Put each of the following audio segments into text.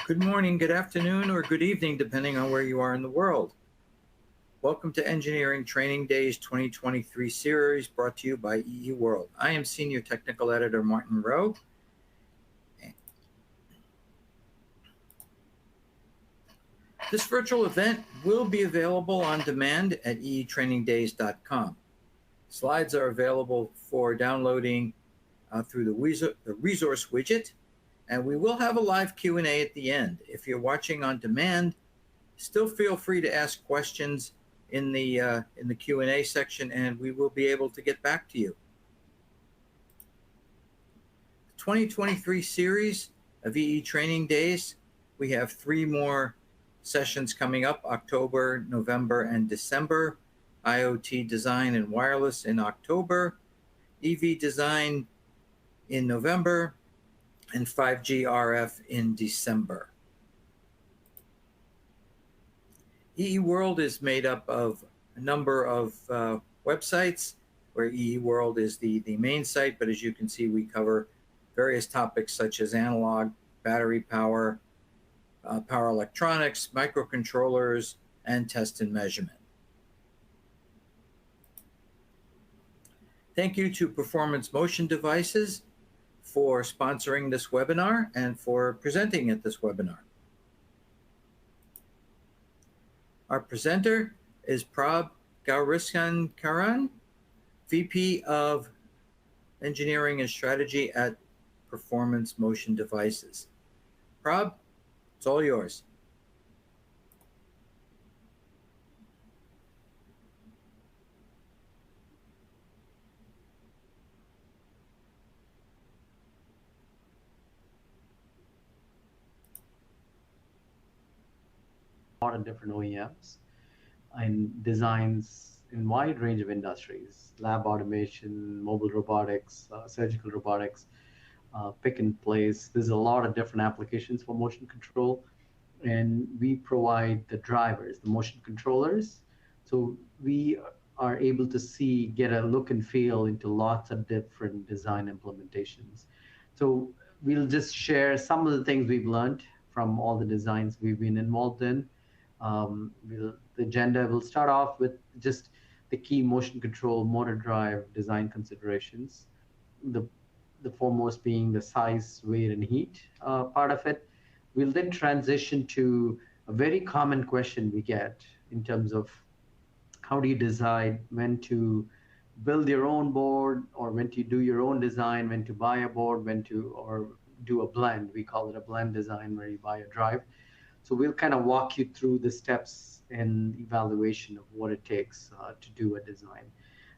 Good morning, good afternoon, or good evening, depending on where you are in the world. Welcome to Engineering Training Days 2023 series brought to you by EE World. I am Senior Technical Editor Martin Rowe. This virtual event will be available on demand at eetrainingdays.com. Slides are available for downloading through the resource widget, and we will have a live Q&A at the end. If you're watching on demand, still feel free to ask questions in the Q&A section, and we will be able to get back to you. The 2023 series of EE Training Days, we have 3 more sessions coming up: October, November, and December. IoT design and wireless in October, EV design in November, and 5G RF in December. EE World is made up of a number of websites, where EE World is the main site, but as you can see, we cover various topics such as analog, battery power, power electronics, microcontrollers, and test and measurement. Thank you to Performance Motion Devices for sponsoring this webinar and for presenting at this webinar. Our presenter is Gowrisankaran, VP of Engineering and Strategy at Performance Motion Devices. Prab, it's all yours. A lot of different OEMs and designs in wide range of industries: lab automation, mobile robotics, surgical robotics, pick and place. There's a lot of different applications for motion control, and we provide the drivers, the motion controllers. So we are able to get a look and feel into lots of different design implementations. So we'll just share some of the things we've learned from all the designs we've been involved in. The agenda will start off with just the key motion control motor drive design considerations, the foremost being the size, weight, and heat part of it. We'll then transition to a very common question we get in terms of how do you decide when to build your own board, or when to do your own design, when to buy a board, or do a blend. We call it a blend design, where you buy a drive. So we'll kind of walk you through the steps and evaluation of what it takes to do a design.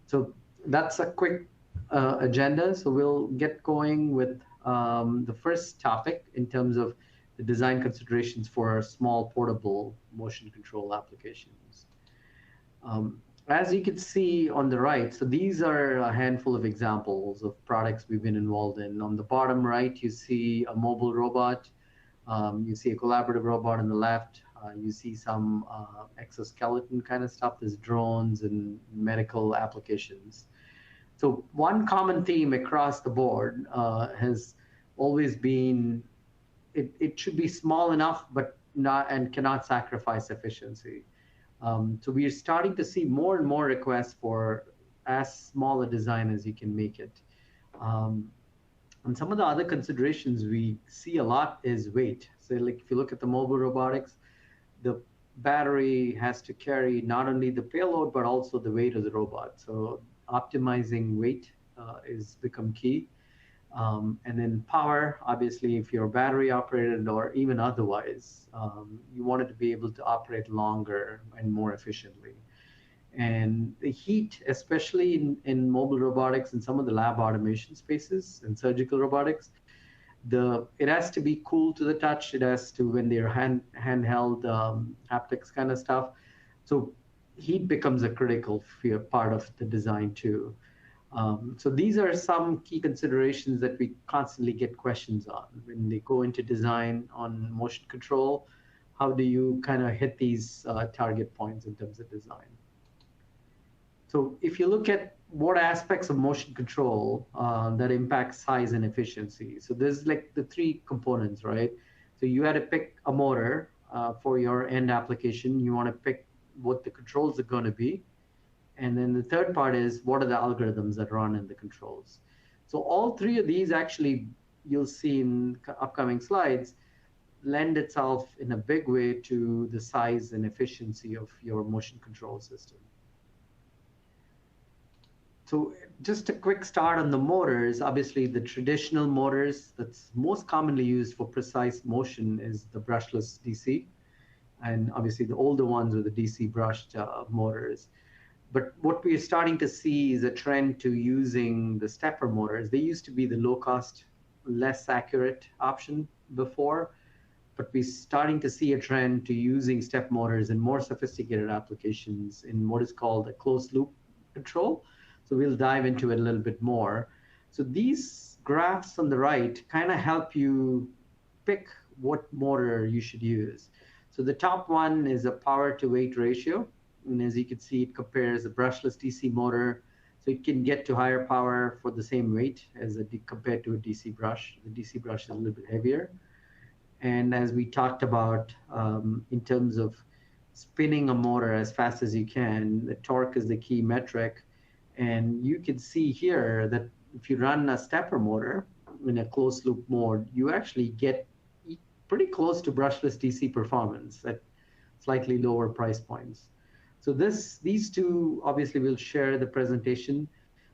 So that's a quick agenda. So we'll get going with the first topic in terms of the design considerations for small portable motion control applications. As you can see on the right, so these are a handful of examples of products we've been involved in. On the bottom right, you see a mobile robot. You see a collaborative robot on the left. You see some exoskeleton kind of stuff. There's drones and medical applications. So one common theme across the board has always been it should be small enough, but cannot sacrifice efficiency. So we are starting to see more and more requests for as small a design as you can make it. And some of the other considerations we see a lot is weight. So like if you look at the mobile robotics, the battery has to carry not only the payload, but also the weight of the robot. So optimizing weight is become key. And then power, obviously, if you're battery operated or even otherwise, you want it to be able to operate longer and more efficiently. And the heat, especially in mobile robotics and some of the lab automation spaces and surgical robotics, it has to be cool to the touch. It has to, when they're handheld haptics kind of stuff. So heat becomes a critical part of the design too. So these are some key considerations that we constantly get questions on when they go into design on motion control. How do you kind of hit these target points in terms of design? So if you look at what aspects of motion control that impact size and efficiency, so there's like the 3 components, right? So you had to pick a motor for your end application. You want to pick what the controls are going to be. And then the third part is what are the algorithms that run in the controls. So all three of these actually, you'll see in upcoming slides, lend itself in a big way to the size and efficiency of your motion control system. So just a quick start on the motors. Obviously, the traditional motors that's most commonly used for precise motion is the brushless DC. And obviously, the older ones are the DC brushed motors. But what we're starting to see is a trend to using the stepper motors. They used to be the low cost, less accurate option before, but we're starting to see a trend to using step motors in more sophisticated applications in what is called a closed loop control. So we'll dive into it a little bit more. So these graphs on the right kind of help you pick what motor you should use. So the top one is a power to weight ratio. And as you can see, it compares a brushless DC motor. So it can get to higher power for the same weight as compared to a DC brush. The DC brush is a little bit heavier. And as we talked about, in terms of spinning a motor as fast as you can, the torque is the key metric. And you can see here that if you run a stepper motor in a closed loop mode, you actually get pretty close to brushless DC performance at slightly lower price points. So these two, obviously we'll share the presentation.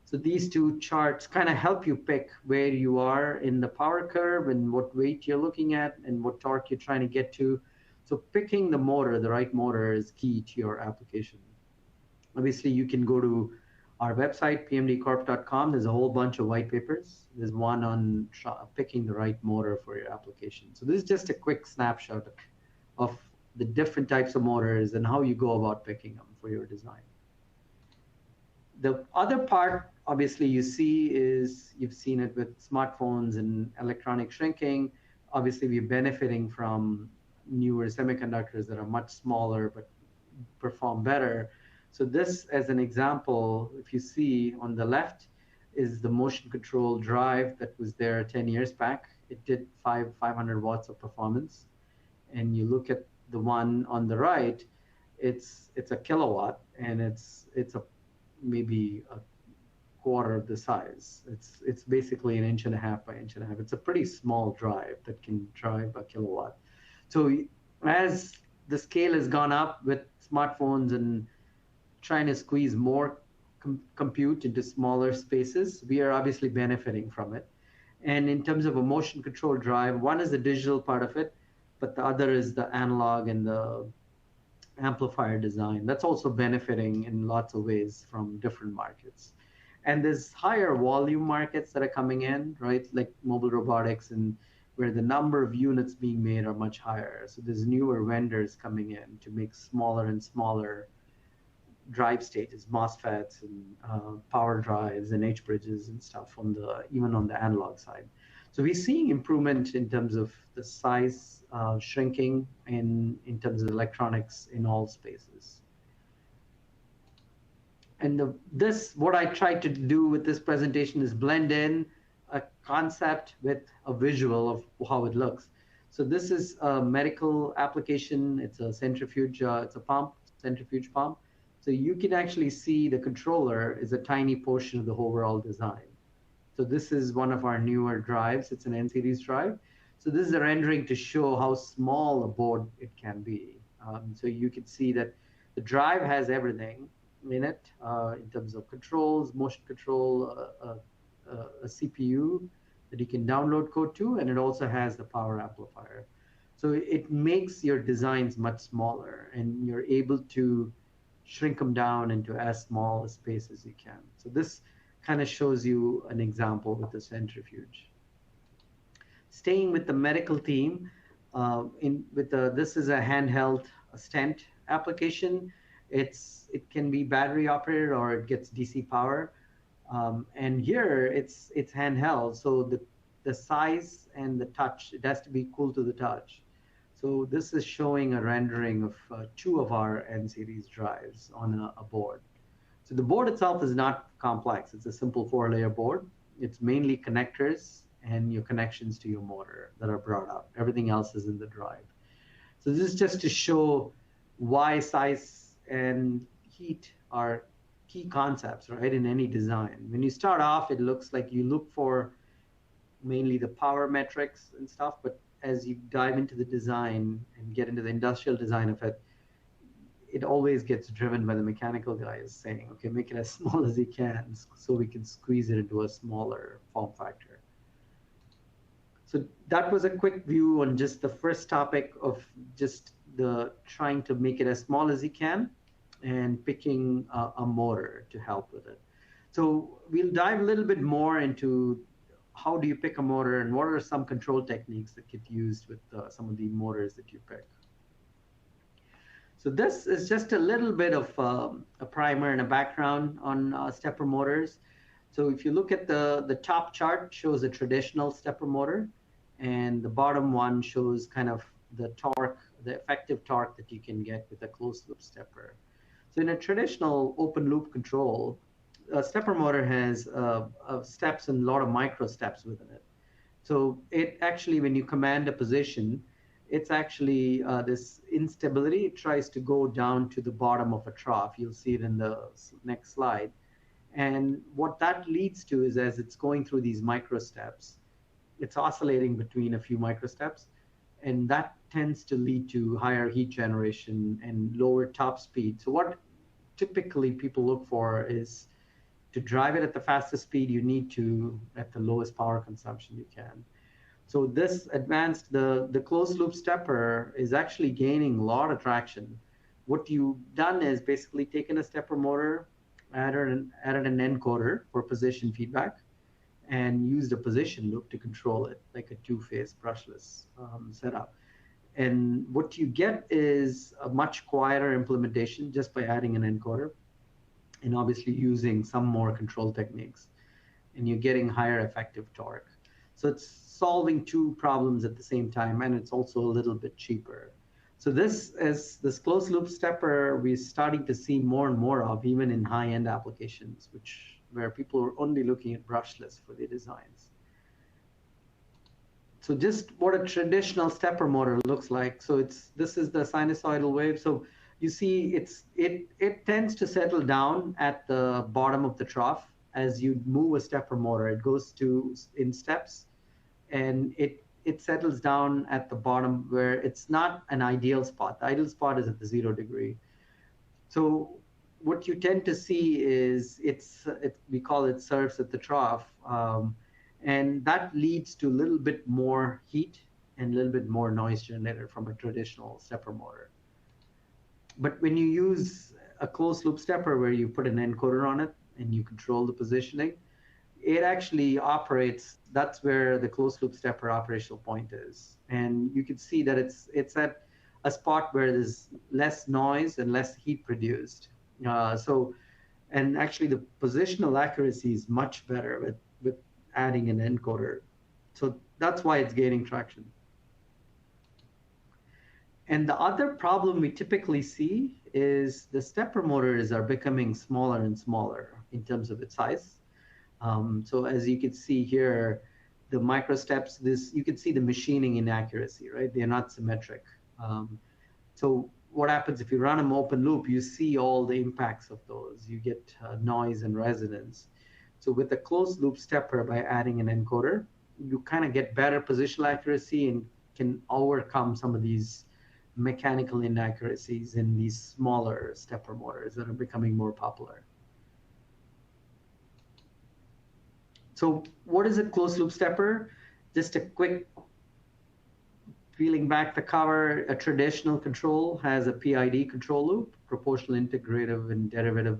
So these two charts kind of help you pick where you are in the power curve and what weight you're looking at and what torque you're trying to get to. So picking the motor, the right motor, is key to your application. Obviously, you can go to our website, pmdcorp.com. There's a whole bunch of white papers. There's one on picking the right motor for your application. So this is just a quick snapshot of the different types of motors and how you go about picking them for your design. The other part, obviously, you see is you've seen it with smartphones and electronic shrinking. Obviously, we're benefiting from newer semiconductors that are much smaller but perform better. So this, as an example, if you see on the left, is the motion control drive that was there 10 years back. It did 500 watts of performance. And you look at the one on the right, it's a kilowatt, and it's a maybe a quarter of the size. It's basically 1.5 inches by 1.5 inches. It's a pretty small drive that can drive a kilowatt. So as the scale has gone up with smartphones and trying to squeeze more compute into smaller spaces, we are obviously benefiting from it. And in terms of a motion control drive, one is the digital part of it, but the other is the analog and the amplifier design. That's also benefiting in lots of ways from different markets. And there's higher volume markets that are coming in, right? Like mobile robotics, and where the number of units being made are much higher. So there's newer vendors coming in to make smaller and smaller drive stages, MOSFETs and power drives and H bridges and stuff even on the analog side. So we're seeing improvement in terms of the size shrinking in terms of electronics in all spaces. And what I tried to do with this presentation is blend in a concept with a visual of how it looks. So this is a medical application. It's a centrifuge, it's a pump, centrifuge pump. So you can actually see the controller is a tiny portion of the overall design. So this is one of our newer drives. It's an N-series drive. So this is a rendering to show how small a board it can be. So you can see that the drive has everything in it in terms of controls, motion control, a CPU that you can download code to, and it also has the power amplifier. So it makes your designs much smaller, and you're able to shrink them down into as small a space as you can. So this kind of shows you an example with the centrifuge. Staying with the medical theme, this is a handheld stent application. It can be battery operated or it gets DC power. And here it's handheld, so the size and the touch, it has to be cool to the touch. So this is showing a rendering of two of our N-series drives on a board. So the board itself is not complex. It's a simple 4-layer board. It's mainly connectors and your connections to your motor that are brought up. Everything else is in the drive. So this is just to show why size and heat are key concepts, right, in any design. When you start off, it looks like you look for mainly the power metrics and stuff, but as you dive into the design and get into the industrial design of it, it always gets driven by the mechanical guys saying, okay, make it as small as you can so we can squeeze it into a smaller form factor. So that was a quick view on just the first topic of just the trying to make it as small as you can and picking a motor to help with it. So we'll dive a little bit more into how do you pick a motor and what are some control techniques that get used with some of the motors that you pick. So this is just a little bit of a primer and a background on stepper motors. So if you look at the top chart, shows a traditional stepper motor, and the bottom one shows kind of the torque, the effective torque that you can get with a closed loop stepper. So in a traditional open loop control, a stepper motor has steps and a lot of micro steps within it. So it actually, when you command a position, it's actually this instability. It tries to go down to the bottom of a trough. You'll see it in the next slide. And what that leads to is as it's going through these micro steps, it's oscillating between a few micro steps. And that tends to lead to higher heat generation and lower top speed. So what typically people look for is to drive it at the fastest speed you need to at the lowest power consumption you can. So this advanced, the closed loop stepper is actually gaining a lot of traction. What you've done is basically taken a stepper motor, added an encoder for position feedback, and used a position loop to control it, like a two-phase brushless setup. And what you get is a much quieter implementation just by adding an encoder and obviously using some more control techniques. And you're getting higher effective torque. So it's solving two problems at the same time, and it's also a little bit cheaper. So this closed loop stepper, we're starting to see more and more of, even in high-end applications, where people are only looking at brushless for their designs. So just what a traditional stepper motor looks like. So this is the sinusoidal wave. So you see it tends to settle down at the bottom of the trough as you move a stepper motor. It goes in steps, and it settles down at the bottom where it's not an ideal spot. The ideal spot is at the 0 degree. So what you tend to see is we call it serves at the trough, and that leads to a little bit more heat and a little bit more noise generated from a traditional stepper motor. But when you use a closed loop stepper where you put an encoder on it and you control the positioning, it actually operates. That's where the closed loop stepper operational point is. And you can see that it's at a spot where there's less noise and less heat produced. And actually the positional accuracy is much better with adding an encoder. So that's why it's gaining traction. And the other problem we typically see is the stepper motors are becoming smaller and smaller in terms of its size. So as you can see here, the micro steps, you can see the machining inaccuracy, right? They're not symmetric. So what happens if you run them open loop, you see all the impacts of those. You get noise and resonance. So with a closed loop stepper, by adding an encoder, you kind of get better positional accuracy and can overcome some of these mechanical inaccuracies in these smaller stepper motors that are becoming more popular. So what is a closed loop stepper? Just a quick peeling back the cover. A traditional control has a PID control loop, proportional, integrative, and derivative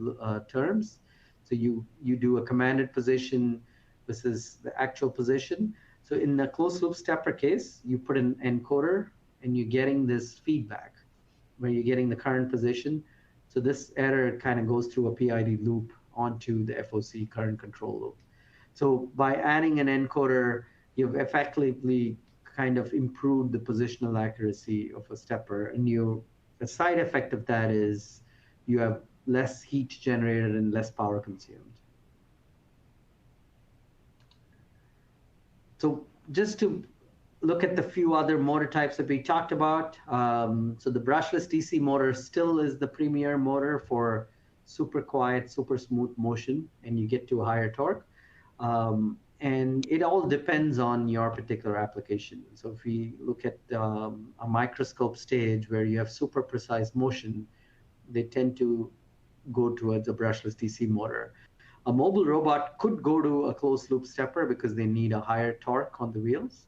terms. So you do a commanded position versus the actual position. So in the closed loop stepper case, you put an encoder and you're getting this feedback where you're getting the current position. So this error kind of goes through a PID loop onto the FOC current control loop. So by adding an encoder, you've effectively kind of improved the positional accuracy of a stepper. And the side effect of that is you have less heat generated and less power consumed. So just to look at the few other motor types that we talked about. So the brushless DC motor still is the premier motor for super quiet, super smooth motion, and you get to a higher torque. And it all depends on your particular application. So if we look at a microscope stage where you have super precise motion, they tend to go towards a brushless DC motor. A mobile robot could go to a closed loop stepper because they need a higher torque on the wheels.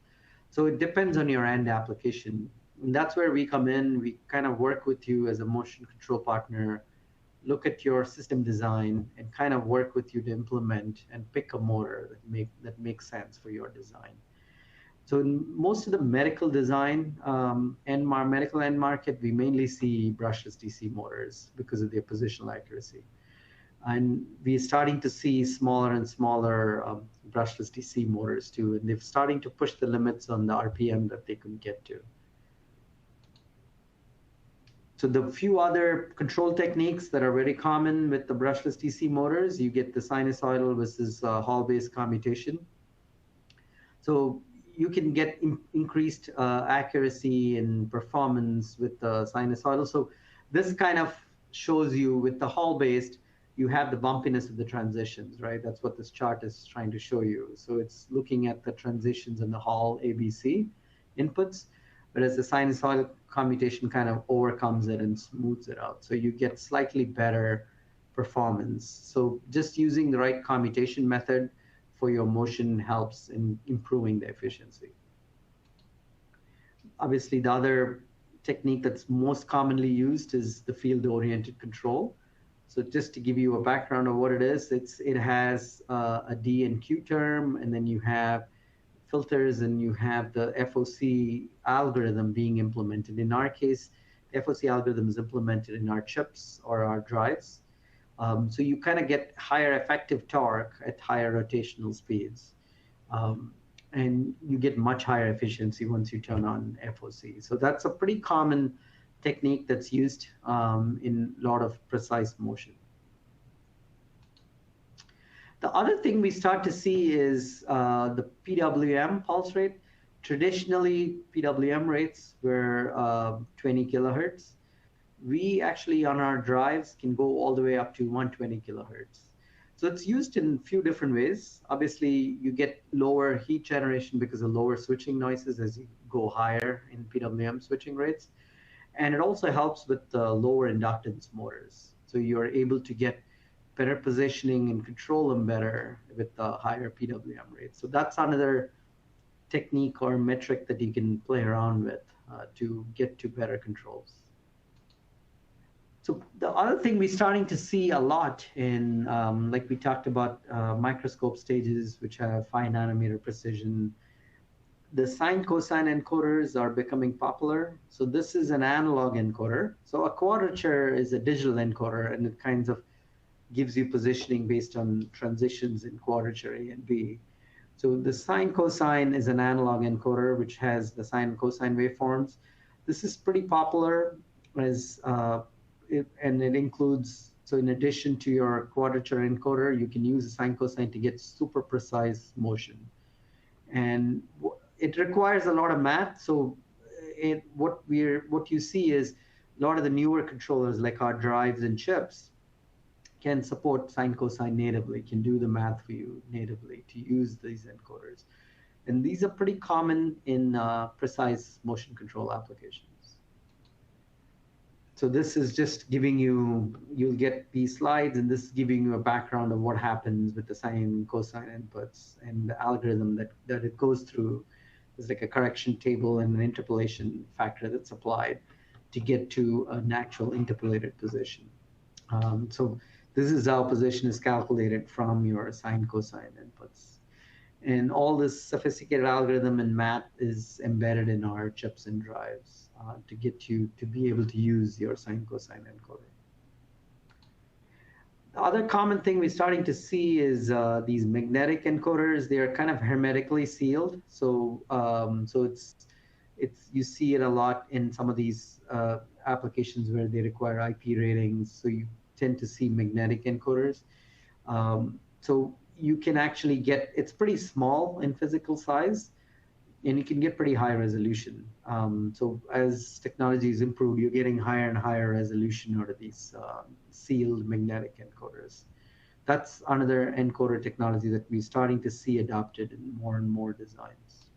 So it depends on your end application. And that's where we come in. We kind of work with you as a motion control partner, look at your system design, and kind of work with you to implement and pick a motor that makes sense for your design. So in most of the medical design and our medical end market, we mainly see brushless DC motors because of their positional accuracy. And we're starting to see smaller and smaller brushless DC motors too, and they're starting to push the limits on the RPM that they can get to. So the few other control techniques that are very common with the brushless DC motors, you get the sinusoidal versus Hall-based commutation. So you can get increased accuracy and performance with the sinusoidal. So this kind of shows you with the Hall-based, you have the bumpiness of the transitions, right? That's what this chart is trying to show you. So it's looking at the transitions in the Hall ABC inputs, whereas the sinusoidal commutation kind of overcomes it and smooths it out. So you get slightly better performance. So just using the right commutation method for your motion helps in improving the efficiency. Obviously, the other technique that's most commonly used is the field-oriented control. So just to give you a background of what it is, it has a D and Q term, and then you have filters, and you have the FOC algorithm being implemented. In our case, the FOC algorithm is implemented in our chips or our drives. So you kind of get higher effective torque at higher rotational speeds. And you get much higher efficiency once you turn on FOC. So that's a pretty common technique that's used in a lot of precise motion. The other thing we start to see is the PWM pulse rate. Traditionally, PWM rates were 20 kilohertz. We actually, on our drives, can go all the way up to 120 kilohertz. So it's used in a few different ways. Obviously, you get lower heat generation because of lower switching noises as you go higher in PWM switching rates. And it also helps with the lower inductance motors. So you're able to get better positioning and control them better with the higher PWM rates. So that's another technique or metric that you can play around with to get to better controls. So the other thing we're starting to see a lot in, like we talked about, microscope stages, which have 5 nanometer precision. The sine cosine encoders are becoming popular. So this is an analog encoder. So a quadrature is a digital encoder, and it kind of gives you positioning based on transitions in quadrature A and B. So the sine cosine is an analog encoder, which has the sine and cosine waveforms. This is pretty popular as and it includes, so in addition to your quadrature encoder, you can use a sine cosine to get super precise motion. And it requires a lot of math. So what you see is a lot of the newer controllers, like our drives and chips, can support sine cosine natively, can do the math for you natively to use these encoders. And these are pretty common in precise motion control applications. So this is just giving you, you'll get these slides, and this is giving you a background of what happens with the sine and cosine inputs and the algorithm that it goes through. There's like a correction table and an interpolation factor that's applied to get to an actual interpolated position. So this is how position is calculated from your sine cosine inputs. And all this sophisticated algorithm and math is embedded in our chips and drives to get you to be able to use your sine cosine encoder. The other common thing we're starting to see is these magnetic encoders. They are kind of hermetically sealed. So you see it a lot in some of these applications where they require IP ratings. So you tend to see magnetic encoders. So you can actually get, it's pretty small in physical size, and you can get pretty high resolution. So as technology is improved, you're getting higher and higher resolution out of these sealed magnetic encoders. That's another encoder technology that we're starting to see adopted in more and more designs.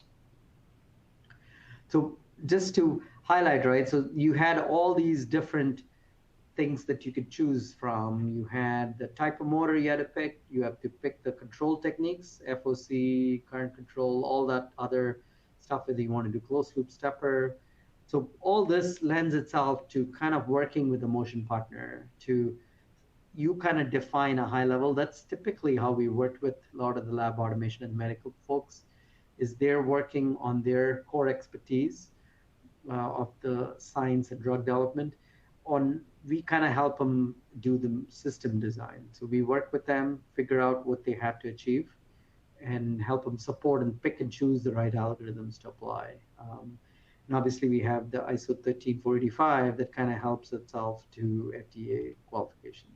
So just to highlight, right? So you had all these different things that you could choose from. You had the type of motor you had to pick. You have to pick the control techniques, FOC, current control, all that other stuff, whether you want to do closed loop stepper. So all this lends itself to kind of working with a motion partner to you kind of define a high level. That's typically how we worked with a lot of the lab automation and medical folks, is they're working on their core expertise of the science and drug development. On we kind of help them do the system design. So we work with them, figure out what they have to achieve, and help them support and pick and choose the right algorithms to apply. And obviously we have the ISO 13485 that kind of helps itself to FDA qualification.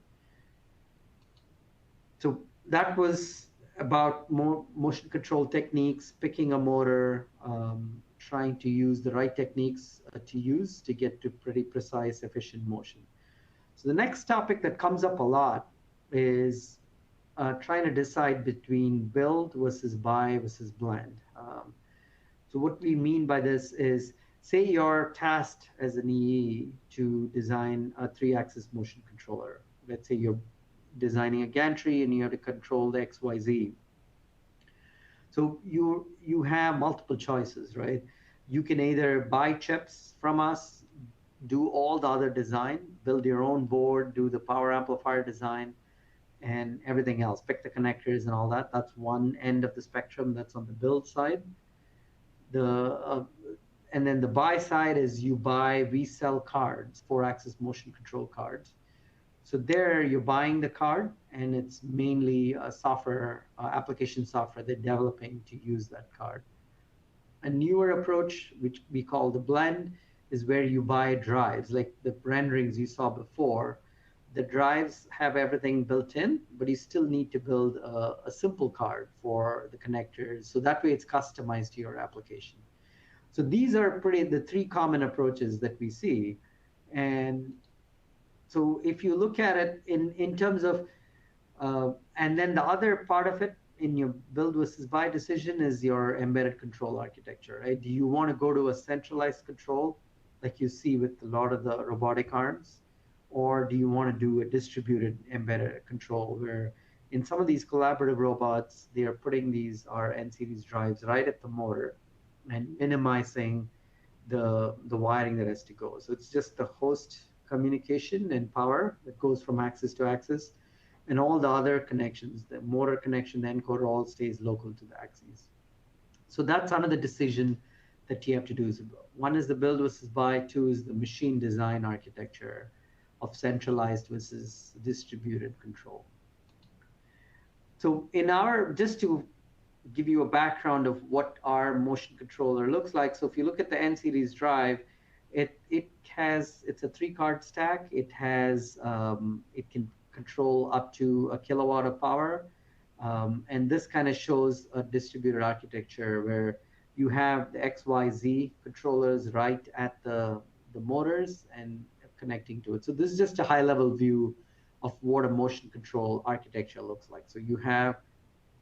So that was about more motion control techniques, picking a motor, trying to use the right techniques to use to get to pretty precise, efficient motion. So the next topic that comes up a lot is trying to decide between build versus buy versus blend. So what we mean by this is, say you're tasked as an EE to design a 3-axis motion controller. Let's say you're designing a gantry and you have to control the XYZ. So you have multiple choices, right? You can either buy chips from us, do all the other design, build your own board, do the power amplifier design, and everything else, pick the connectors and all that. That's one end of the spectrum. That's on the build side. And then the buy side is we sell cards, 4-axis motion control cards. So there you're buying the card, and it's mainly a software, application software they're developing to use that card. A newer approach, which we call the blend, is where you buy drives, like the renderings you saw before. The drives have everything built in, but you still need to build a simple card for the connectors. So that way it's customized to your application. So these are the 3 common approaches that we see. And so if you look at it in terms of, and then the other part of it in your build versus buy decision is your embedded control architecture, right? Do you want to go to a centralized control like you see with a lot of the robotic arms? Or do you want to do a distributed embedded control where in some of these collaborative robots, they are putting these N-series drives right at the motor and minimizing the wiring that has to go. So it's just the host communication and power that goes from axis to axis, and all the other connections, the motor connection, the encoder, all stays local to the axes. So that's another decision that you have to do. One is the build versus buy, 2 is the machine design architecture of centralized versus distributed control. So just to give you a background of what our motion controller looks like. So if you look at the N-series drive, it's a 3-card stack. It can control up to a kilowatt of power. And this kind of shows a distributed architecture where you have the XYZ controllers right at the motors and connecting to it. So this is just a high-level view of what a motion control architecture looks like. So you have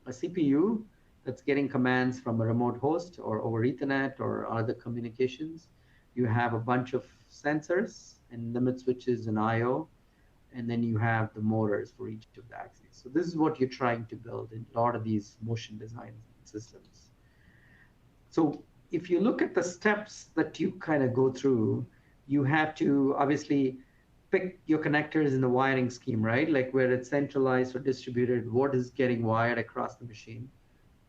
a CPU that's getting commands from a remote host or over Ethernet or other communications. You have a bunch of sensors and limit switches and I/O, and then you have the motors for each of the axes. So this is what you're trying to build in a lot of these motion design systems. So if you look at the steps that you kind of go through, you have to obviously pick your connectors in the wiring scheme, right? Like where it's centralized or distributed, what is getting wired across the machine.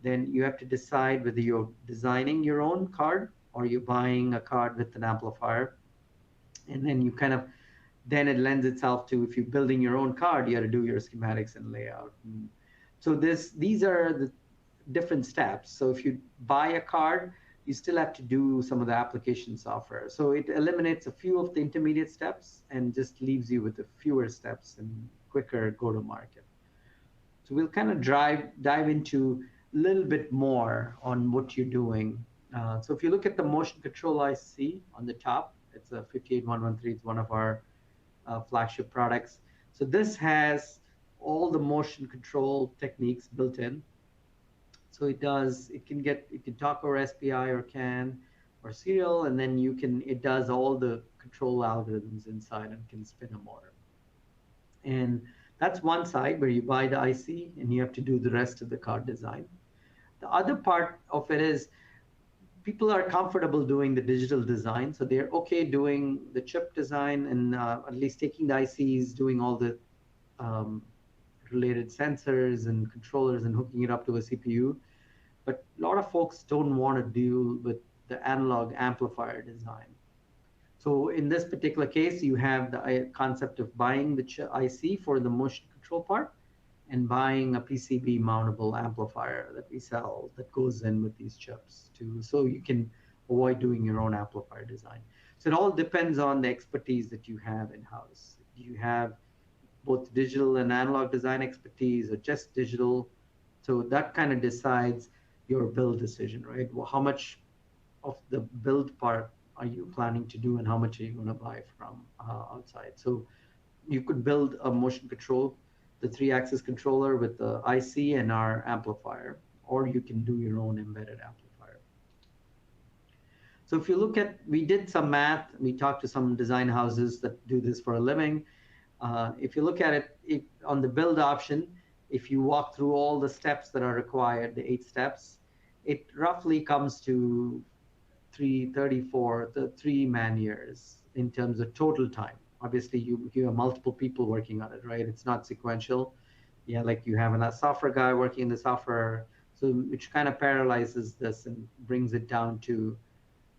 Then you have to decide whether you're designing your own card or you're buying a card with an amplifier. And then then it lends itself to, if you're building your own card, you have to do your schematics and layout. And so these are the different steps. So if you buy a card, you still have to do some of the application software. So it eliminates a few of the intermediate steps and just leaves you with a fewer steps and quicker go-to-market. So we'll kind of dive into a little bit more on what you're doing. So if you look at the motion control IC on the top, it's a 58113. It's one of our flagship products. So this has all the motion control techniques built in. So it can talk over SPI or CAN or serial, and then it does all the control algorithms inside and can spin a motor. And that's one side where you buy the IC and you have to do the rest of the card design. The other part of it is people are comfortable doing the digital design. So they're okay doing the chip design and at least taking the ICs, doing all the um, related sensors and controllers and hooking it up to a CPU. But a lot of folks don't want to deal with the analog amplifier design. So in this particular case, you have the concept of buying the IC for the motion control part and buying a PCB mountable amplifier that we sell that goes in with these chips too. So you can avoid doing your own amplifier design. So it all depends on the expertise that you have in-house. Do you have both digital and analog design expertise or just digital? So that kind of decides your build decision, right? Well, how much of the build part are you planning to do and how much are you going to buy from outside? So you could build a motion control, the 3-axis controller with the IC and our amplifier, or you can do your own embedded amplifier. So if you look at, we did some math, we talked to some design houses that do this for a living. If you look at it on the build option, if you walk through all the steps that are required, the 8 steps, it roughly comes to 334, the 3 man years in terms of total time. Obviously, you have multiple people working on it, right? It's not sequential. Yeah, like you have a software guy working in the software, so which kind of paralyzes this and brings it down to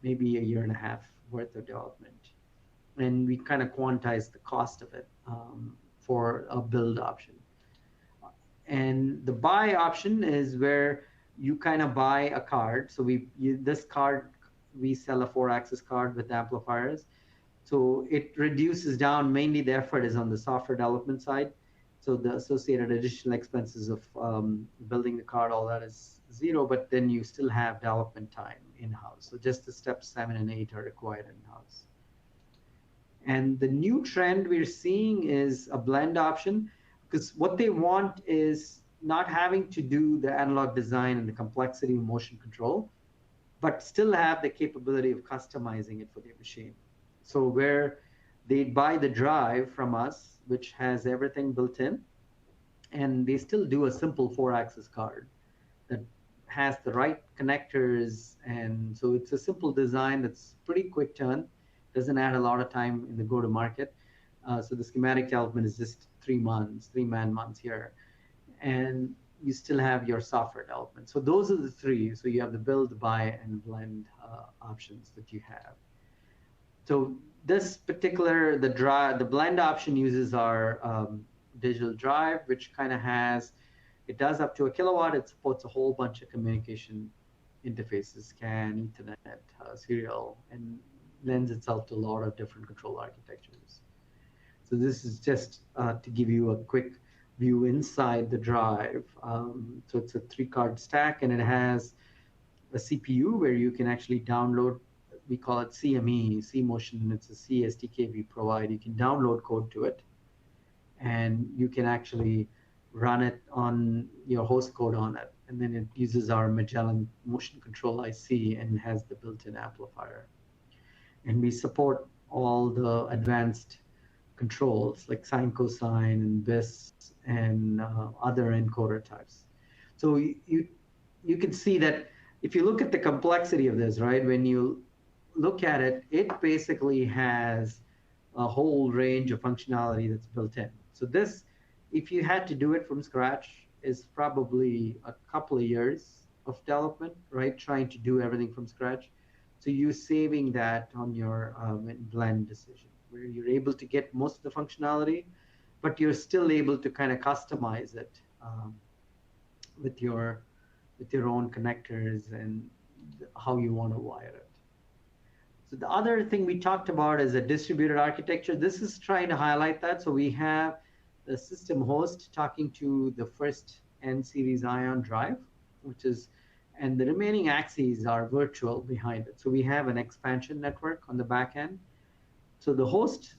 maybe a year and a half worth of development. And we kind of quantize the cost of it for a build option. And the buy option is where you kind of buy a card. So this card, we sell a 4-axis card with amplifiers. So it reduces down, mainly the effort is on the software development side. So the associated additional expenses of building the card, all that is zero, but then you still have development time in-house. So just the steps 7 and 8 are required in-house. And the new trend we're seeing is a blend option, because what they want is not having to do the analog design and the complexity of motion control, but still have the capability of customizing it for their machine. So where they buy the drive from us, which has everything built in, and they still do a simple 4-axis card that has the right connectors. And so it's a simple design that's pretty quick turn, doesn't add a lot of time in the go-to-market. So the schematic development is just 3 months, 3 man months here. And you still have your software development. So those are the 3. So you have the build, buy, and blend options that you have. So this particular, the blend option uses our digital drive, which kind of it does up to 1 kilowatt. It supports a whole bunch of communication interfaces, CAN, Ethernet, serial, and lends itself to a lot of different control architectures. So this is just to give you a quick view inside the drive. So it's a 3-card stack, and it has a CPU where you can actually download, we call it CME, C-Motion. It's a C SDK we provide. You can download code to it, and you can actually run it on your host code on it. And then it uses our Magellan motion control IC and has the built-in amplifier. And we support all the advanced controls like sine, cosine, and bis, and other encoder types. So you can see that if you look at the complexity of this, right, when you look at it, it basically has a whole range of functionality that's built in. So this, if you had to do it from scratch, is probably a couple of years of development, right, trying to do everything from scratch. So you're saving that on your blend decision, where you're able to get most of the functionality, but you're still able to kind of customize it with your own connectors and how you want to wire it. So the other thing we talked about is a distributed architecture. This is trying to highlight that. So we have the system host talking to the first N series ion drive, and the remaining axes are virtual behind it. So we have an expansion network on the back end. So the host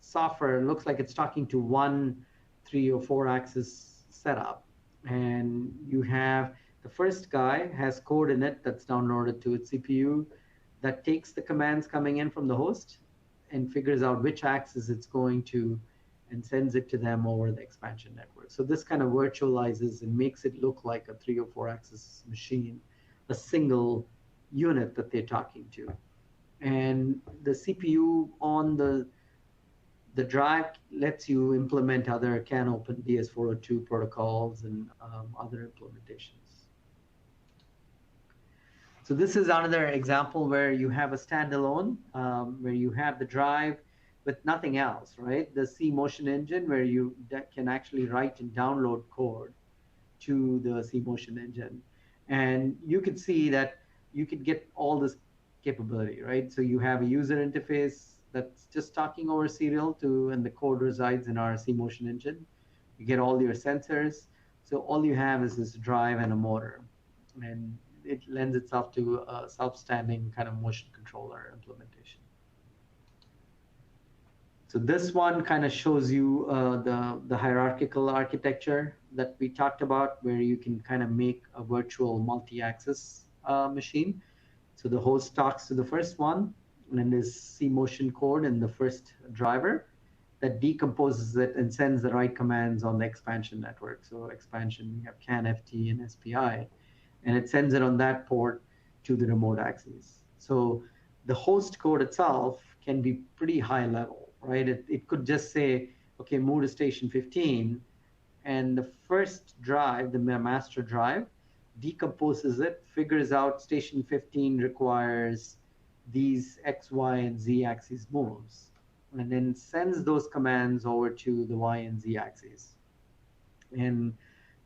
software looks like it's talking to one, 3, or 4 axis setup. And you have the first guy has code in it that's downloaded to its CPU that takes the commands coming in from the host and figures out which axis it's going to and sends it to them over the expansion network. So this kind of virtualizes and makes it look like a 3 or 4 axis machine, a single unit that they're talking to. And the CPU on the drive lets you implement other CAN open DS402 protocols and other implementations. So this is another example where you have a standalone, where you have the drive with nothing else, right? The C motion engine where you can actually write and download code to the C motion engine. And you could see that you could get all this capability, right? So you have a user interface that's just talking over serial to, and the code resides in our C motion engine. You get all your sensors. So all you have is this drive and a motor. And it lends itself to a self-standing kind of motion controller implementation. So this one kind of shows you the hierarchical architecture that we talked about, where you can kind of make a virtual multi-axis machine. So the host talks to the first one, and then there's C motion code in the first driver that decomposes it and sends the right commands on the expansion network. So expansion, we have CAN, FT, and SPI, and it sends it on that port to the remote axes. So the host code itself can be pretty high level, right? It could just say, okay, move to station 15, and the first drive, the master drive, decomposes it, figures out station 15 requires these X, Y, and Z axis moves, and then sends those commands over to the Y and Z axes and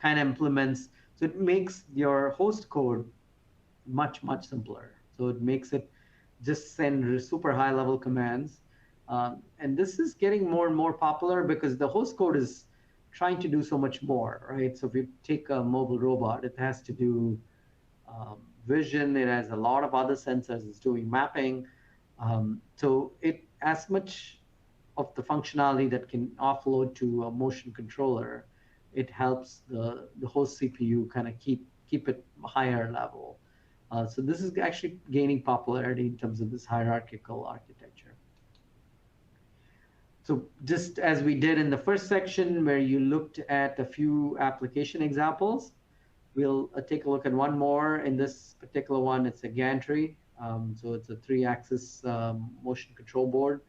kind of implements. So it makes your host code much, much simpler. So it makes it just send super high level commands. And this is getting more and more popular because the host code is trying to do so much more, right? So if you take a mobile robot, it has to do vision, it has a lot of other sensors, it's doing mapping. So it, as much of the functionality that can offload to a motion controller, it helps the host CPU kind of keep it higher level. So this is actually gaining popularity in terms of this hierarchical architecture. So just as we did in the first section where you looked at a few application examples, we'll take a look at one more. In this particular one, it's a gantry. So it's a 3-axis motion control board.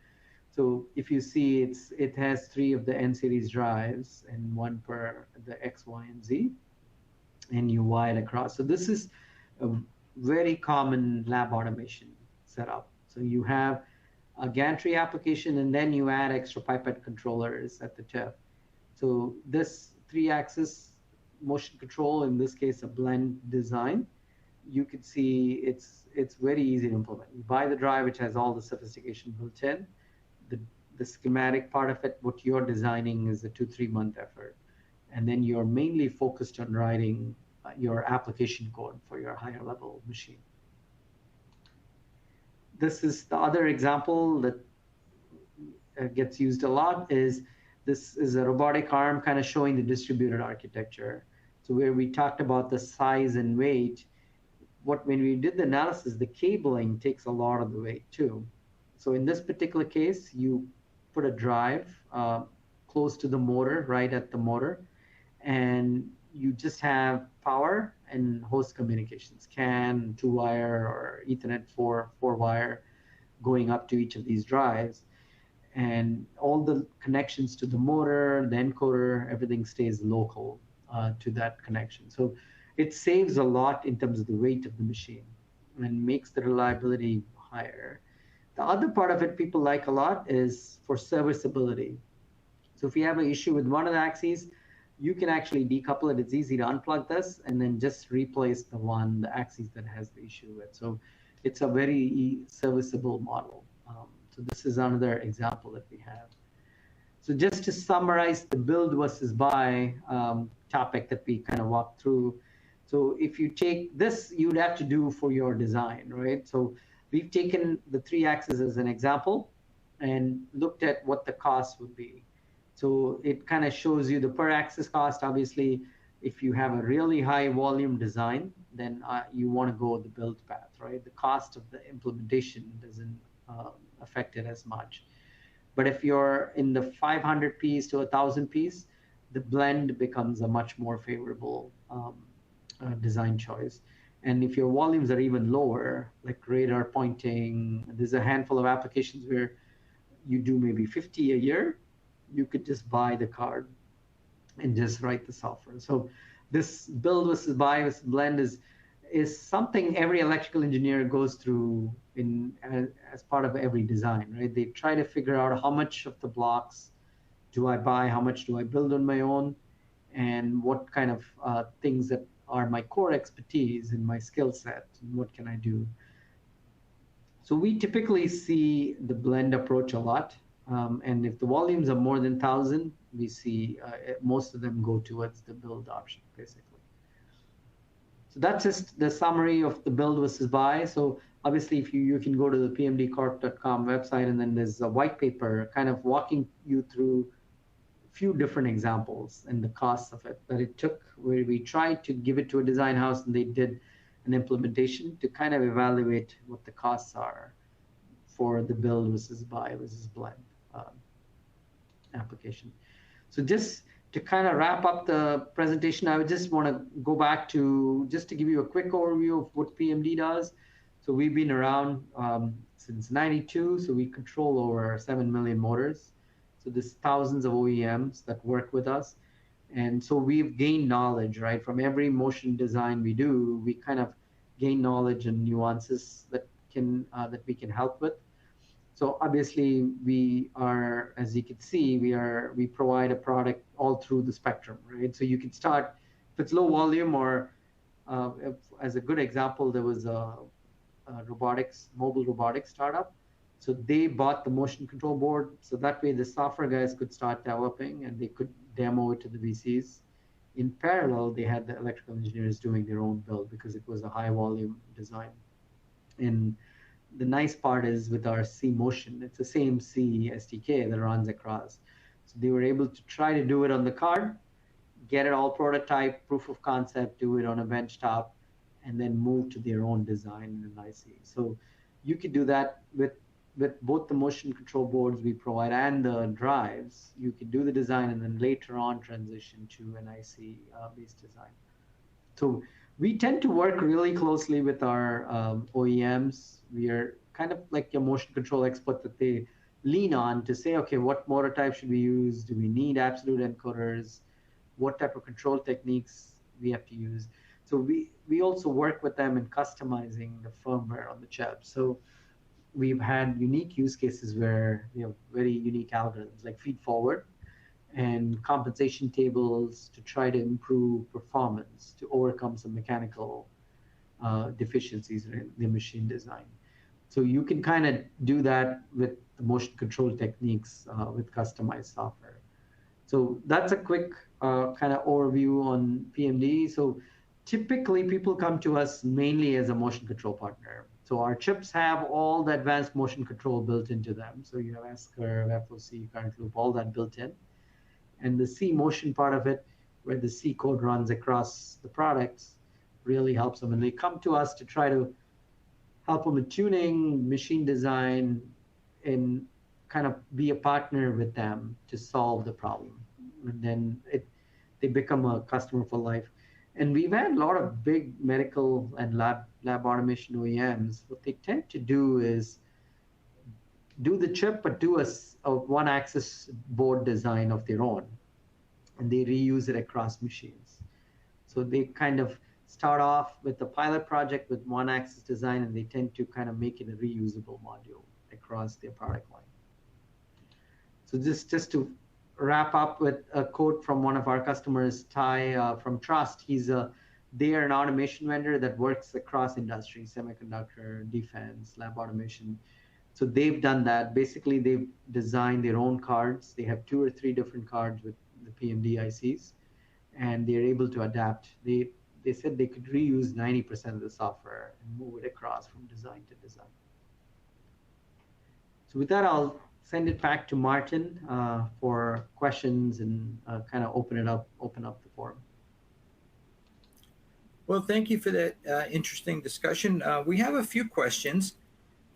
So if you see, it has 3 of the N series drives and 1 per the X, Y, and Z, and you wire it across. So this is a very common lab automation setup. So you have a gantry application, and then you add extra pipette controllers at the tip. So this 3-axis motion control, in this case, a blend design, you could see it's very easy to implement. You buy the drive, which has all the sophistication built in. The schematic part of it, what you're designing is a 2-3 month effort. And then you're mainly focused on writing your application code for your higher level machine. This is the other example that gets used a lot. This is a robotic arm kind of showing the distributed architecture. So where we talked about the size and weight, when we did the analysis, the cabling takes a lot of the weight too. So in this particular case, you put a drive close to the motor, right at the motor, and you just have power and host communications, CAN, 2-wire, or Ethernet 4-wire going up to each of these drives. And all the connections to the motor, the encoder, everything stays local to that connection. So it saves a lot in terms of the weight of the machine and makes the reliability higher. The other part of it people like a lot is for serviceability. So if you have an issue with one of the axes, you can actually decouple it. It's easy to unplug this and then just replace the axis that has the issue with. So it's a very serviceable model. So this is another example that we have. So just to summarize the build versus buy topic that we kind of walked through. So if you take this, you'd have to do for your design, right? So we've taken the 3-axis as an example and looked at what the cost would be. So it kind of shows you the per axis cost. Obviously, if you have a really high volume design, then you want to go the build path, right? The cost of the implementation doesn't affect it as much. But if you're in the 500 piece to 1,000 piece, the blend becomes a much more favorable design choice. And if your volumes are even lower, like radar pointing, there's a handful of applications where you do maybe 50 a year, you could just buy the card and just write the software. So this build versus buy versus blend is something every electrical engineer goes through as part of every design, right? They try to figure out how much of the blocks do I buy, how much do I build on my own, and what kind of things that are my core expertise in my skill set, and what can I do. So we typically see the blend approach a lot. And if the volumes are more than 1,000, we see most of them go towards the build option, basically. So that's just the summary of the build versus buy. So obviously, if you can go to the pmdcorp.com website, and then there's a white paper kind of walking you through a few different examples and the costs of it that it took, where we tried to give it to a design house and they did an implementation to kind of evaluate what the costs are for the build versus buy versus blend application. So just to kind of wrap up the presentation, I would just want to go back to just to give you a quick overview of what PMD does. So we've been around since 92, so we control over 7 million motors. So there's thousands of OEMs that work with us. And so we've gained knowledge, right? From every motion design we do, we kind of gain knowledge and nuances that we can help with. So obviously we are, as you can see, we provide a product all through the spectrum, right? So you can start, if it's low volume, or as a good example, there was a mobile robotics startup. So they bought the motion control board. So that way the software guys could start developing and they could demo it to the VCs. In parallel, they had the electrical engineers doing their own build because it was a high volume design. And the nice part is with our C motion, it's the same C SDK that runs across. So they were able to try to do it on the card, get it all prototype, proof of concept, do it on a benchtop, and then move to their own design in an IC. So you could do that with both the motion control boards we provide and the drives. You could do the design and then later on transition to an IC based design. So we tend to work really closely with our OEMs. We are kind of like a motion control expert that they lean on to say, okay, what motor type should we use? Do we need absolute encoders? What type of control techniques we have to use? So we also work with them in customizing the firmware on the chip. So we've had unique use cases where we have very unique algorithms like feed forward and compensation tables to try to improve performance, to overcome some mechanical deficiencies in the machine design. So you can kind of do that with the motion control techniques with customized software. So that's a quick kind of overview on PMD. So typically people come to us mainly as a motion control partner. So our chips have all the advanced motion control built into them. So you have S-curve, FOC, current loop, all that built in. And the C motion part of it, where the C code runs across the products, really helps them. And they come to us to try to help them with tuning, machine design, and kind of be a partner with them to solve the problem. And then they become a customer for life. And we've had a lot of big medical and lab automation OEMs. What they tend to do is do the chip, but do a one-axis board design of their own, and they reuse it across machines. So they kind of start off with a pilot project with one-axis design, and they tend to kind of make it a reusable module across their product line. So just to wrap up with a quote from one of our customers, Ty from Trust. They're an automation vendor that works across industries, semiconductor, defense, lab automation. So they've done that. Basically, they've designed their own cards. They have 2 or 3 different cards with the PMD ICs, and they're able to adapt. They said they could reuse 90% of the software and move it across from design to design. So with that, I'll send it back to Martin for questions and kind of open up the forum. Well, thank you for that interesting discussion. We have a few questions,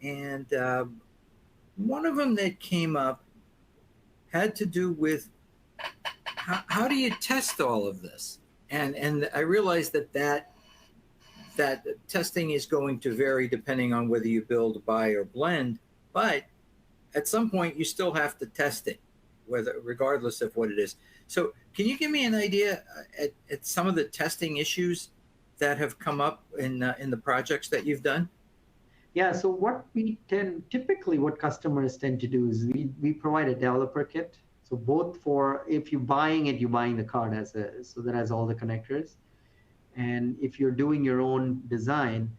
and one of them that came up had to do with how do you test all of this? And I realize that testing is going to vary depending on whether you build, buy, or blend, but at some point you still have to test it, regardless of what it is. So can you give me an idea at some of the testing issues that have come up in the projects that you've done? Yeah, so typically what customers tend to do is we provide a developer kit. So both for, if you're buying it, you're buying the card as is, so that has all the connectors. And if you're doing your own design,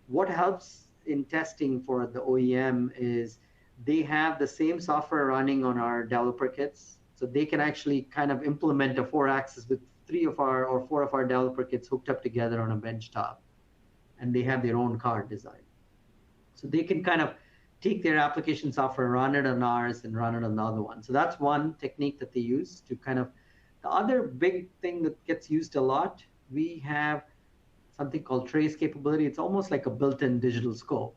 what helps in testing for the OEM is they have the same software running on our developer kits. So they can actually kind of implement a 4-axis with 4 of our developer kits hooked up together on a bench top. And they have their own card design. So they can kind of take their application software, run it on ours, and run it on the other one. So that's one technique that they use to kind of. The other big thing that gets used a lot, we have something called trace capability. It's almost like a built-in digital scope.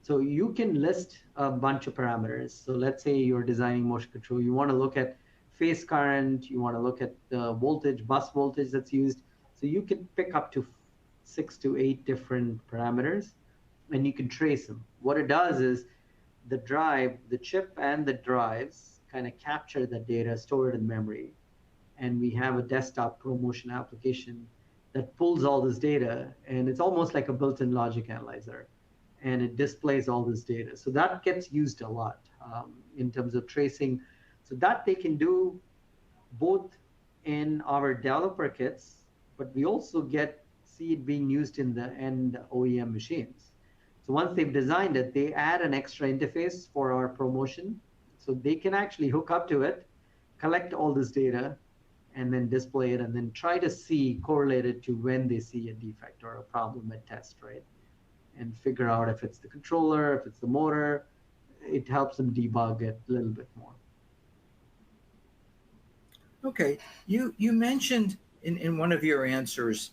So you can list a bunch of parameters. So let's say you're designing motion control. You want to look at phase current. You want to look at the voltage, bus voltage that's used. So you can pick up to 6 to 8 different parameters, and you can trace them. What it does is the chip and the drives kind of capture the data, store it in memory. And we have a desktop ProMotion application that pulls all this data, and it's almost like a built-in logic analyzer, and it displays all this data. So that gets used a lot in terms of tracing. So that they can do both in our developer kits, but we also see it being used in the end OEM machines. So once they've designed it, they add an extra interface for our ProMotion. So they can actually hook up to it, collect all this data, and then display it, and then try to correlate it to when they see a defect or a problem at test, right? And figure out if it's the controller, if it's the motor. It helps them debug it a little bit more. Okay, you mentioned in one of your answers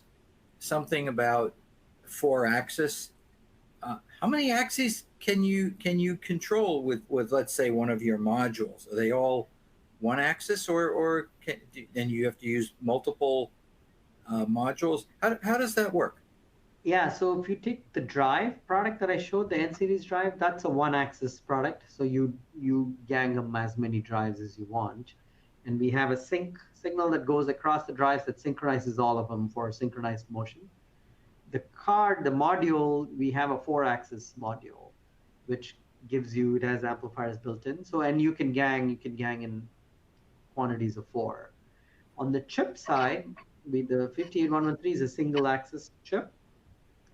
something about 4-axis. How many axes can you control with let's say one of your modules? Are they all 1 axis, or then you have to use multiple modules? How does that work? Yeah, so if you take the drive product that I showed, the N series drive, that's a 1-axis product. So you gang them as many drives as you want. And we have a sync signal that goes across the drives that synchronizes all of them for synchronized motion. The module, we have a 4-axis module, which it has amplifiers built in. So, and you can gang in quantities of 4. On the chip side, the 58113 is a single-axis chip.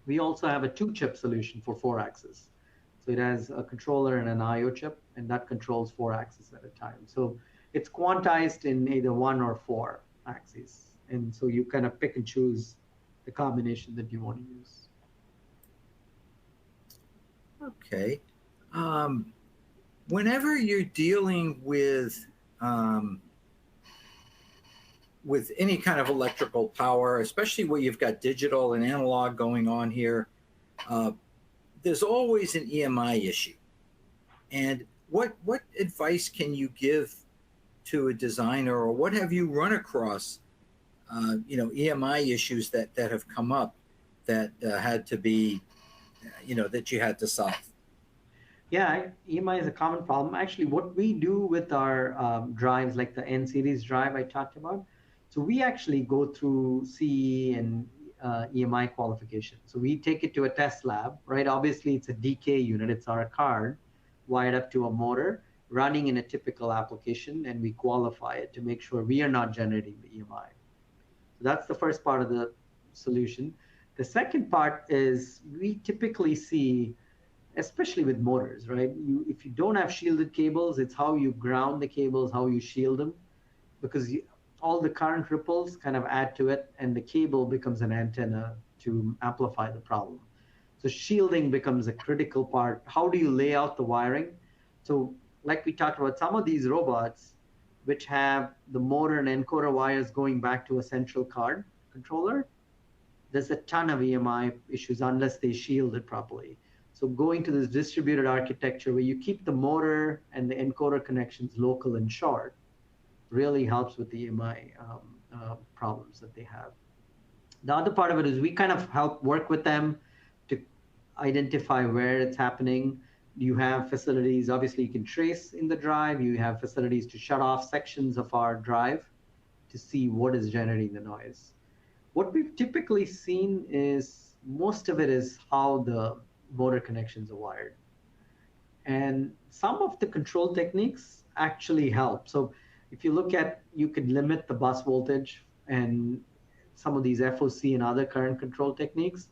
We also have a 2-chip solution for 4-axis. So it has a controller and an I/O chip, and that controls 4 axes at a time. So it's quantized in either 1 or 4 axes. And so you kind of pick and choose the combination that you want to use. Okay. Whenever you're dealing with any kind of electrical power, especially where you've got digital and analog going on here, there's always an EMI issue. And what advice can you give to a designer, or what have you run across, EMI issues that have come up that had to be, that you had to solve? Yeah, EMI is a common problem. Actually, what we do with our drives, like the N series drive I talked about, so we actually go through CE and EMI qualification. So we take it to a test lab, right? Obviously, it's a DK unit. It's our card wired up to a motor running in a typical application, and we qualify it to make sure we are not generating the EMI. So that's the first part of the solution. The second part is we typically see especially with motors, right? If you don't have shielded cables, it's how you ground the cables, how you shield them, because all the current ripples kind of add to it, and the cable becomes an antenna to amplify the problem. So shielding becomes a critical part. How do you lay out the wiring? So, like we talked about, some of these robots, which have the motor and encoder wires going back to a central card controller, there's a ton of EMI issues unless they shield it properly. So going to this distributed architecture where you keep the motor and the encoder connections local and short really helps with the EMI problems that they have. The other part of it is we kind of help work with them to identify where it's happening. You have facilities, obviously you can trace in the drive. You have facilities to shut off sections of our drive to see what is generating the noise. What we've typically seen is most of it is how the motor connections are wired. And some of the control techniques actually help. So if you look at, you could limit the bus voltage, and some of these FOC and other current control techniques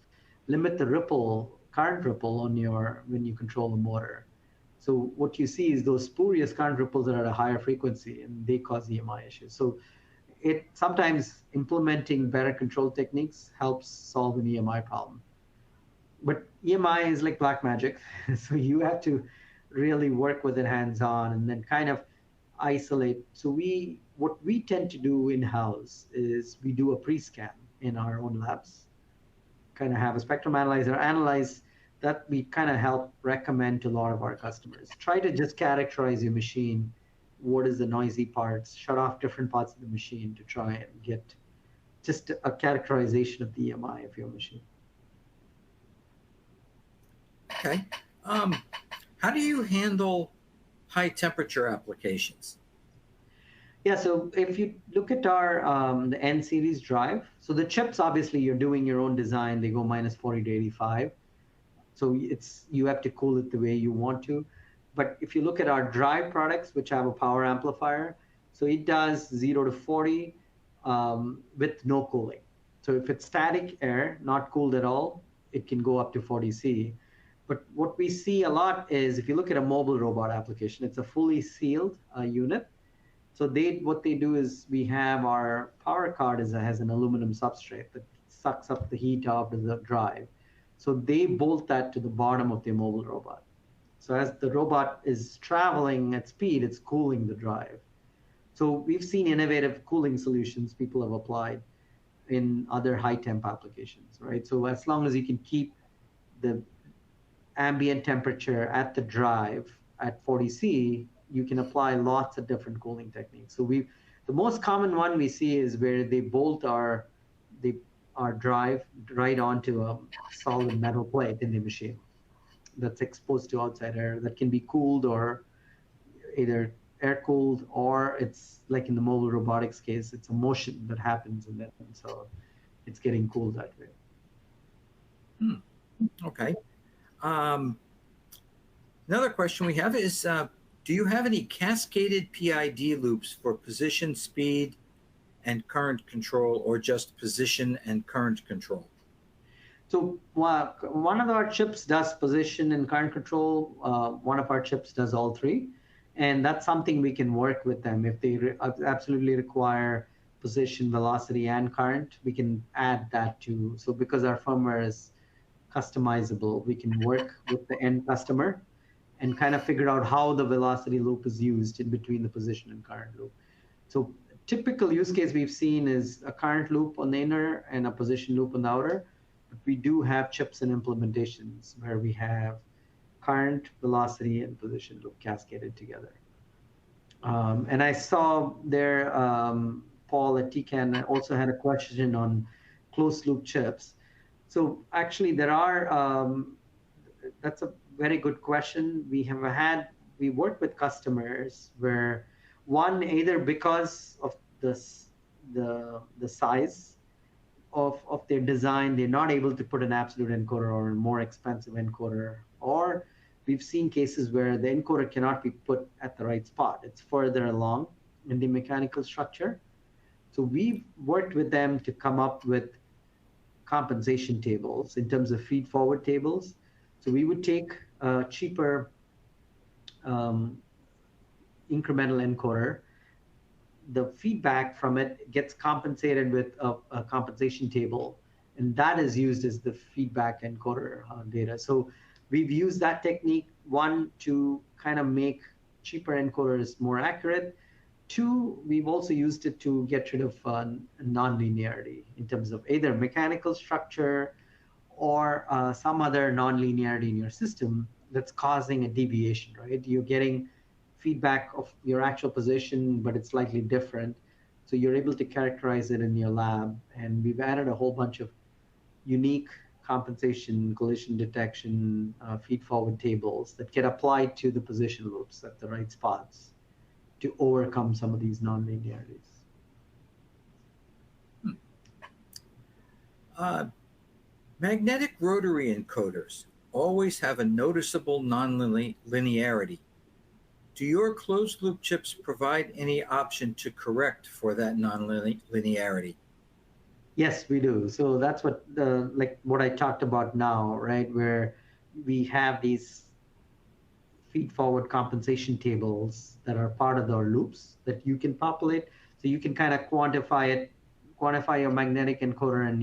limit the current ripple on when you control the motor. So what you see is those spurious current ripples that are at a higher frequency, and they cause EMI issues. So sometimes implementing better control techniques helps solve an EMI problem. But EMI is like black magic. So you have to really work with it hands-on and then kind of isolate. So what we tend to do in-house is we do a pre-scan in our own labs, kind of have a spectrum analyzer analyze that. We kind of help recommend to a lot of our customers. Try to just characterize your machine. What is the noisy parts? Shut off different parts of the machine to try and get just a characterization of the EMI of your machine. Okay. How do you handle high temperature applications? Yeah, so if you look at our the N series drive, so the chips, obviously you're doing your own design. They go -40 to 85. So you have to cool it the way you want to. But if you look at our drive products, which have a power amplifier, so it does 0 to 40 with no cooling. So if it's static air, not cooled at all, it can go up to 40 C. But what we see a lot is if you look at a mobile robot application, it's a fully sealed unit. So what they do is we have our power card has an aluminum substrate that sucks up the heat out of the drive. So they bolt that to the bottom of the mobile robot. So as the robot is traveling at speed, it's cooling the drive. So we've seen innovative cooling solutions people have applied in other high temp applications, right? So as long as you can keep the ambient temperature at the drive at 40 C, you can apply lots of different cooling techniques. So the most common one we see is where they bolt our drive right onto a solid metal plate in the machine that's exposed to outside air that can be cooled, or either air cooled, or it's like in the mobile robotics case, it's a motion that happens and then so it's getting cooled that way. Okay. Another question we have is, do you have any cascaded PID loops for position, speed, and current control, or just position and current control? So one of our chips does position and current control. One of our chips does all three. And that's something we can work with them. If they absolutely require position, velocity, and current, we can add that too. So because our firmware is customizable, we can work with the end customer and kind of figure out how the velocity loop is used in between the position and current loop. So typical use case we've seen is a current loop on the inner and a position loop on the outer. But we do have chips and implementations where we have current, velocity, and position loop cascaded together. And I saw there, Paul at TCAN also had a question on closed loop chips. So actually there are, that's a very good question. We work with customers where one, either because of the size of their design, they're not able to put an absolute encoder or a more expensive encoder, or we've seen cases where the encoder cannot be put at the right spot. It's further along in the mechanical structure. So we've worked with them to come up with compensation tables in terms of feed forward tables. So we would take a cheaper um, incremental encoder, the feedback from it gets compensated with a compensation table, and that is used as the feedback encoder data. So we've used that technique, one, to kind of make cheaper encoders more accurate. Two, we've also used it to get rid of nonlinearity in terms of either mechanical structure or some other nonlinearity in your system that's causing a deviation, right? You're getting feedback of your actual position, but it's slightly different. So you're able to characterize it in your lab. And we've added a whole bunch of unique compensation, collision detection, feed-forward tables that get applied to the position loops at the right spots to overcome some of these nonlinearities. Magnetic rotary encoders always have a noticeable nonlinearity. Do your closed loop chips provide any option to correct for that nonlinearity? Yes, we do. So that's what like what I talked about now, right? Where we have these feed forward compensation tables that are part of our loops that you can populate. So you can kind of quantify your magnetic encoder in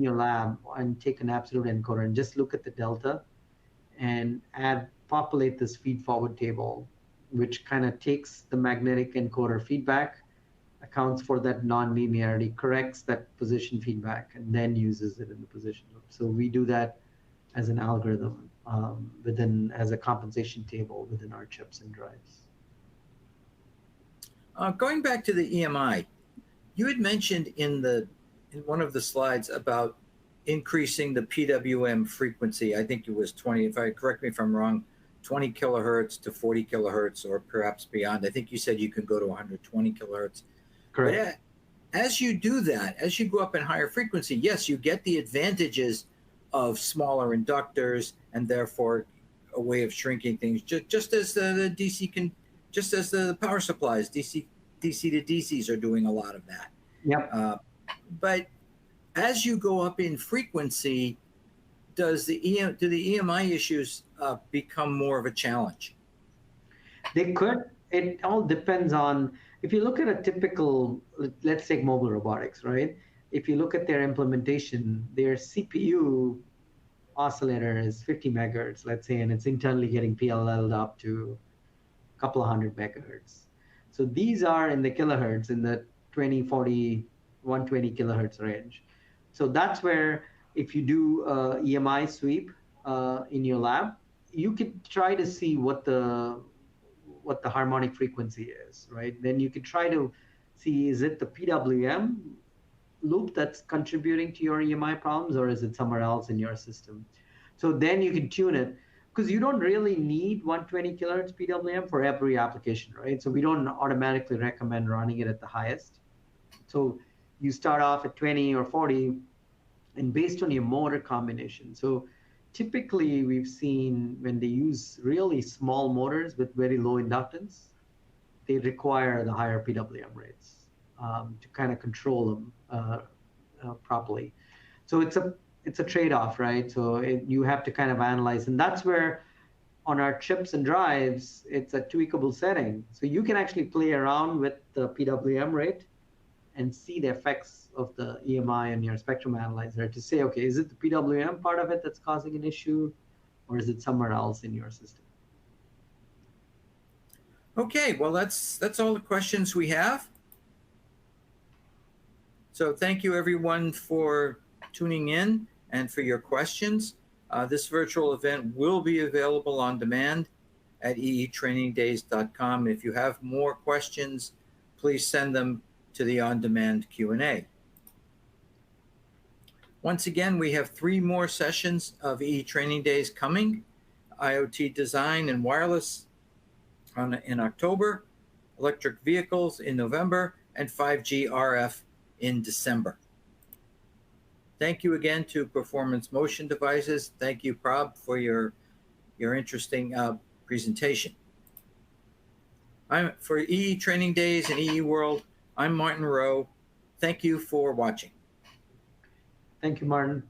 your lab and take an absolute encoder and just look at the delta and populate this feed forward table, which kind of takes the magnetic encoder feedback, accounts for that non-linearity, corrects that position feedback, and then uses it in the position loop. So we do that as an algorithm as a compensation table within our chips and drives. Going back to the EMI, you had mentioned in one of the slides about increasing the PWM frequency. I think it was 20, if I correct me if I'm wrong, 20 kilohertz to 40 kilohertz or perhaps beyond. I think you said you can go to 120 kilohertz. Correct. But as you do that, as you go up in higher frequency, yes, you get the advantages of smaller inductors and therefore a way of shrinking things, just as the DC just as the power supplies, DC to DCs are doing a lot of that. Yep. But as you go up in frequency, do the EMI issues become more of a challenge? They could. It all depends on, if you look at a typical, let's take mobile robotics, right? If you look at their implementation, their CPU oscillator is 50 megahertz, let's say, and it's internally getting PLL'd up to a couple of hundred megahertz. So these are in the kilohertz, in the 20, 40, 120 kilohertz range. So that's where if you do EMI sweep in your lab, you could try to see what the harmonic frequency is, right? Then you could try to see, is it the PWM loop that's contributing to your EMI problems, or is it somewhere else in your system? So then you can tune it, because you don't really need 120 kilohertz PWM for every application, right? So we don't automatically recommend running it at the highest. So you start off at 20 or 40, and based on your motor combination. So typically we've seen when they use really small motors with very low inductance, they require the higher PWM rates to kind of control them properly. So it's a trade-off, right? So you have to kind of analyze, and that's where on our chips and drives, it's a tweakable setting. So you can actually play around with the PWM rate and see the effects of the EMI and your spectrum analyzer to say, okay, is it the PWM part of it that's causing an issue, or is it somewhere else in your system? Okay, well, that's all the questions we have. So thank you everyone for tuning in and for your questions. This virtual event will be available on demand at eetrainingdays.com. If you have more questions, please send them to the on-demand Q&A. Once again, we have 3 more sessions of EE Training Days coming: IoT design and wireless in October, electric vehicles in November, and 5G RF in December. Thank you again to Performance Motion Devices. Thank you, Prab, for your interesting presentation. For EE Training Days and EE World, I'm Martin Rowe. Thank you for watching. Thank you, Martin.